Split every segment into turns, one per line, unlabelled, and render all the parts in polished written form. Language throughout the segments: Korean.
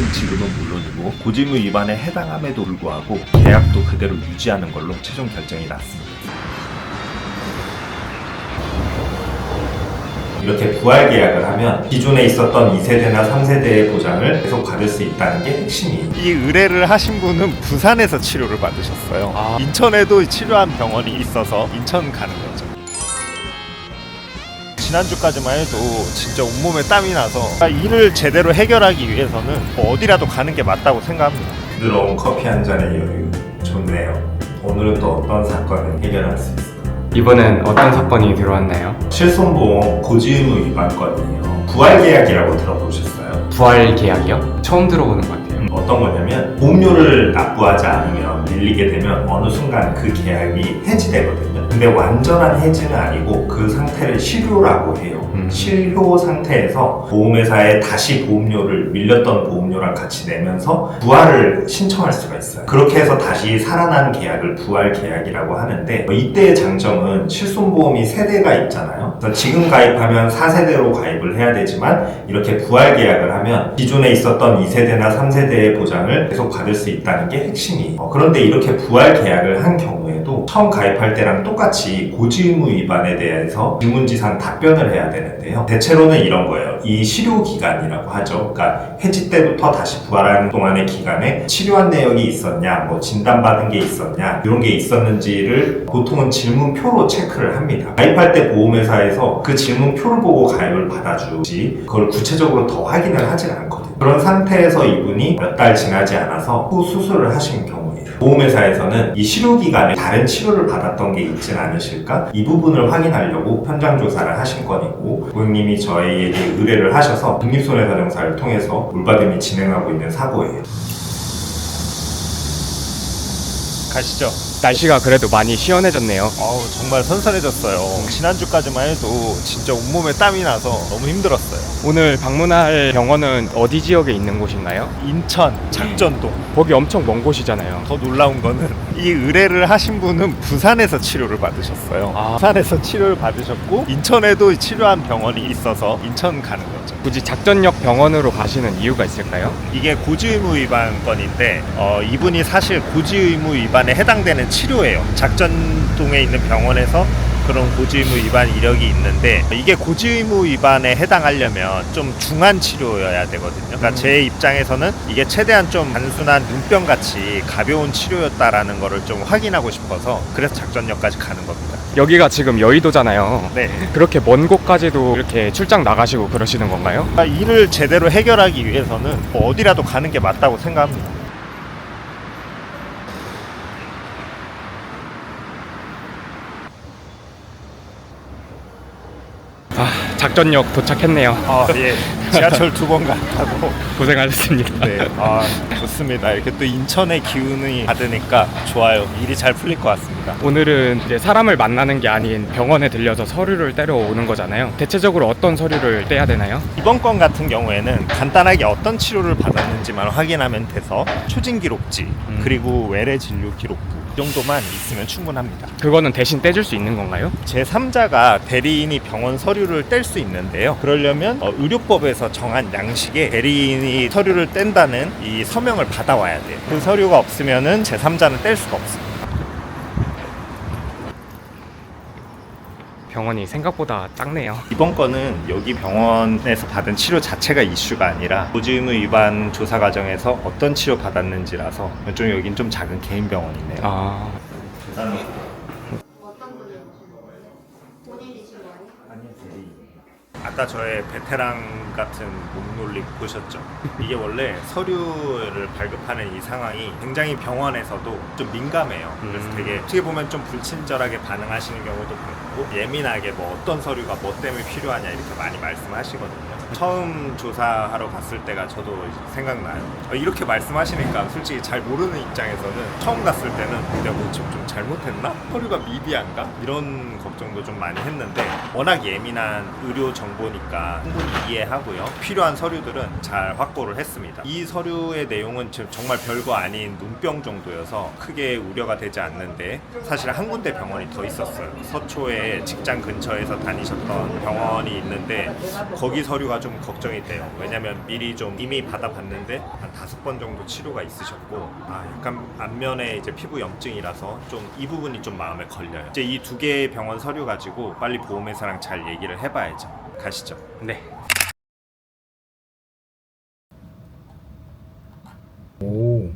임금 지급은 물론이고 고지의무 위반에 해당함에도 불구하고 계약도 그대로 유지하는 걸로 최종 결정이 났습니다. 이렇게 부활 계약을 하면 기존에 있었던 2세대나 3세대의 보장을 계속 받을 수 있다는 게 핵심이에요.
이 의뢰를 하신 분은 부산에서 치료를 받으셨어요. 인천에도 치료한 병원이 있어서 인천 가는 거죠. 지난주까지만 해도 진짜 온몸에 땀이 나서 일을 제대로 해결하기 위해서는 어디라도 가는 게 맞다고 생각합니다.
부드러운 커피 한 잔의 여유 좋네요. 오늘은 또 어떤 사건을 해결할 수 있을까요?
이번엔 어떤 사건이 들어왔나요?
실손보험 고지의무 위반 건이에요. 부활 계약이라고 들어보셨어요?
부활 계약이요? 처음 들어보는 것 같아요.
어떤 거냐면 보험료를 납부하지 않으면 밀리게 되면 어느 순간 그 계약이 해지되거든요. 근데 완전한 해지는 아니고 그 상태를 실효라고 해요. 실효 상태에서 보험회사에 다시 보험료를 밀렸던 보험료랑 같이 내면서 부활을 신청할 수가 있어요. 그렇게 해서 다시 살아난 계약을 부활 계약이라고 하는데 이때의 장점은 실손보험이 세대가 있잖아요. 그래서 지금 가입하면 4세대로 가입을 해야 되지만 이렇게 부활 계약을 하면 기존에 있었던 2세대나 3세대의 보장을 계속 받을 수 있다는 게 핵심이에요. 그런데 이렇게 부활 계약을 한 경우에도 처음 가입할 때랑 똑같이 고지의무 위반에 대해서 질문지상 답변을 해야 되는데요. 대체로는 이런 거예요. 이 치료 기간이라고 하죠. 그러니까 해지 때부터 다시 부활하는 동안의 기간에 치료한 내역이 있었냐, 뭐 진단받은 게 있었냐, 이런 게 있었는지를 보통은 질문표로 체크를 합니다. 가입할 때 보험회사에서 그 질문표를 보고 가입을 받아주지 그걸 구체적으로 더 확인을 하진 않거든요. 그런 상태에서 이분이 몇 달 지나지 않아서 후 수술을 하신 경우예요. 보험회사에서는 이 치료기간에 다른 치료를 받았던 게 있진 않으실까? 이 부분을 확인하려고 현장 조사를 하신 건이고, 고객님이 저희에게 의뢰를 하셔서 독립손해사정사를 통해서 물받음이 진행하고 있는 사고예요.
가시죠.
날씨가 그래도 많이 시원해졌네요.
정말 선선해졌어요. 지난주까지만 해도 진짜 온몸에 땀이 나서 너무 힘들었어요.
오늘 방문할 병원은 어디 지역에 있는 곳인가요?
인천 작전동.
거기 엄청 먼 곳이잖아요.
더 놀라운 거는 이 의뢰를 하신 분은 부산에서 치료를 받으셨어요. 부산에서 치료를 받으셨고 인천에도 치료한 병원이 있어서 인천 가는 거죠.
굳이 작전역 병원으로 가시는 이유가 있을까요?
이게 고지의무 위반 건인데 이분이 사실 고지의무 위반에 해당되는 치료예요. 작전동에 있는 병원에서 그런 고지의무 위반 이력이 있는데 이게 고지의무 위반에 해당하려면 좀 중한 치료여야 되거든요. 그러니까 제 입장에서는 이게 최대한 좀 단순한 눈병같이 가벼운 치료였다라는 거를 좀 확인하고 싶어서 그래서 작전역까지 가는 겁니다.
여기가 지금 여의도잖아요.
네.
그렇게 먼 곳까지도 이렇게 출장 나가시고 그러시는 건가요?
일을 제대로 해결하기 위해서는 어디라도 가는 게 맞다고 생각합니다.
작전역 도착했네요.
예. 지하철 2번 갔다고.
고생하셨습니다.
네. 좋습니다. 이렇게 또 인천의 기운이 받으니까 좋아요. 일이 잘 풀릴 것 같습니다.
오늘은 이제 사람을 만나는 게 아닌 병원에 들려서 서류를 떼러 오는 거잖아요. 대체적으로 어떤 서류를 떼야 되나요?
이번 건 같은 경우에는 간단하게 어떤 치료를 받았는지만 확인하면 돼서 초진 기록지 그리고 외래 진료 기록부 이 정도만 있으면 충분합니다.
그거는 대신 떼줄 수 있는 건가요?
제3자가 대리인이 병원 서류를 뗄 수 있는데요. 그러려면 의료법에서 정한 양식에 대리인이 서류를 뗀다는 이 서명을 받아와야 돼요. 그 서류가 없으면은 제3자는 뗄 수가 없습니다.
병원이 생각보다 작네요.
이번 건은 여기 병원에서 받은 치료 자체가 이슈가 아니라 고지의무 위반 조사 과정에서 어떤 치료 받았는지라서 좀 여긴 좀 작은 개인 병원이네요.
어떤 분이 본인이신 거예요?
아까 저의 베테랑 같은 몸놀림 보셨죠? 이게 원래 서류를 발급하는 이 상황이 굉장히 병원에서도 좀 민감해요. 그래서 되게 어떻게 보면 좀 불친절하게 반응하시는 경우도 많고 예민하게 뭐 어떤 서류가 뭐 때문에 필요하냐 이렇게 많이 말씀하시거든요. 처음 조사하러 갔을 때가 저도 생각나요. 이렇게 말씀하시니까 솔직히 잘 모르는 입장에서는 처음 갔을 때는 내가 뭐 좀 잘못했나? 서류가 미비한가? 이런 걱정도 좀 많이 했는데 워낙 예민한 의료 정보니까 충분히 이해하고요. 필요한 서류들은 잘 확보를 했습니다. 이 서류의 내용은 지금 정말 별거 아닌 눈병 정도여서 크게 우려가 되지 않는데 사실 한 군데 병원이 더 있었어요. 서초에 직장 근처에서 다니셨던 병원이 있는데 거기 서류가 치료가 좀 걱정이 돼요. 왜냐면 미리 좀 이미 받아봤는데 한 5번 정도 치료가 있으셨고 약간 안면에 이제 피부 염증이라서 좀 이 부분이 좀 마음에 걸려요. 이제 이 2개의 병원 서류 가지고 빨리 보험회사랑 잘 얘기를 해봐야죠. 가시죠.
네. 오.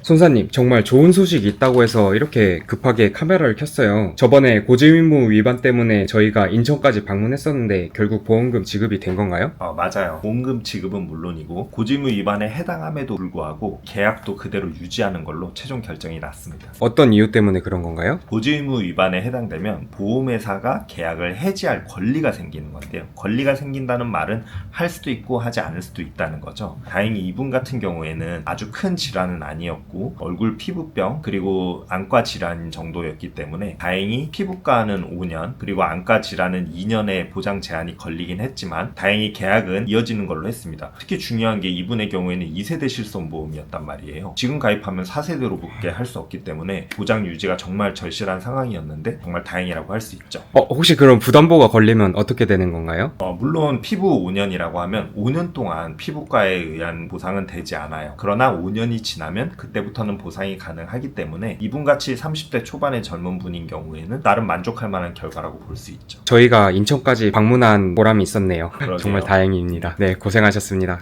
손사님, 정말 좋은 소식이 있다고 해서 이렇게 급하게 카메라를 켰어요. 저번에 고지의무 위반 때문에 저희가 인천까지 방문했었는데 결국 보험금 지급이 된 건가요?
맞아요. 보험금 지급은 물론이고 고지의무 위반에 해당함에도 불구하고 계약도 그대로 유지하는 걸로 최종 결정이 났습니다.
어떤 이유 때문에 그런 건가요?
고지의무 위반에 해당되면 보험회사가 계약을 해지할 권리가 생기는 건데요. 권리가 생긴다는 말은 할 수도 있고 하지 않을 수도 있다는 거죠. 다행히 이분 같은 경우에는 아주 큰 질환은 아니었고 얼굴 피부병 그리고 안과 질환 정도였기 때문에 다행히 피부과는 5년 그리고 안과 질환은 2년의 보장 제한이 걸리긴 했지만 다행히 계약은 이어지는 걸로 했습니다. 특히 중요한 게 이분의 경우에는 2세대 실손보험이었단 말이에요. 지금 가입하면 4세대로밖에 할 수 없기 때문에 보장 유지가 정말 절실한 상황이었는데 정말 다행이라고 할 수 있죠.
혹시 그럼 부담보가 걸리면 어떻게 되는 건가요?
물론 피부 5년이라고 하면 5년 동안 피부과에 의한 보상은 되지 않아요. 그러나 5년이 지나면 그때부터는 보상이 가능하기 때문에 이분같이 30대 초반의 젊은 분인 경우에는 나름 만족할 만한 결과라고 볼 수 있죠.
저희가 인천까지 방문한 보람이 있었네요.
그러게요.
정말 다행입니다. 네, 고생하셨습니다.